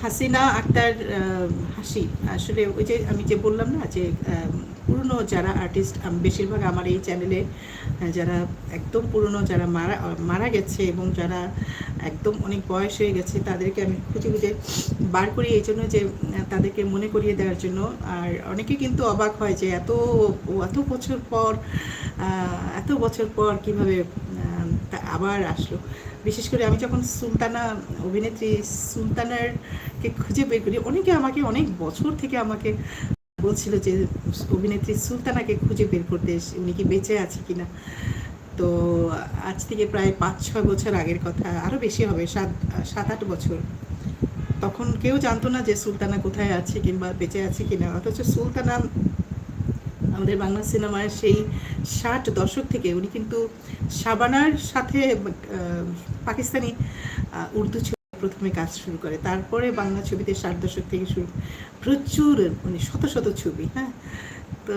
হাসিনা আক্তার হাসি আসলে ওই যে আমি যে বললাম না যে পুরনো যারা আর্টিস্ট বেশিরভাগ আমার এই চ্যানেলে যারা একদম পুরনো যারা মারা মারা গেছে এবং যারা একদম অনেক বয়স হয়ে গেছে তাদেরকে আমি খুঁজে খুঁজে বার করি এই জন্য যে তাদেরকে মনে করিয়ে দেওয়ার জন্য। আর অনেকে কিন্তু অবাক হয় যে এত এত বছর পর কীভাবে আবার আসলো। বিশেষ করে আমি যখন সুলতানা অভিনেত্রী সুলতানারকে খুঁজে বের করি, অনেকে আমাকে অনেক বছর থেকে আমাকে বলছিল যে অভিনেত্রী সুলতানাকে খুঁজে বের করতে, উনি কি বেঁচে আছে কিনা। তো আজ থেকে প্রায় 5-6 বছর আগের কথা, আরও বেশি হবে, 7-8 বছর। তখন কেউ জানতো না যে সুলতানা কোথায় আছে কিংবা বেঁচে আছে কিনা, অথচ সুলতানা আমাদের বাংলা সিনেমার সেই 60 দশক থেকে উনি কিন্তু শাবানার সাথে পাকিস্তানি উর্দু ছবি প্রথমে কাজ শুরু করে, তারপরে বাংলা ছবিতে 60 দশক থেকে শুরু প্রচুর মানে শত শত ছবি। হ্যাঁ, তো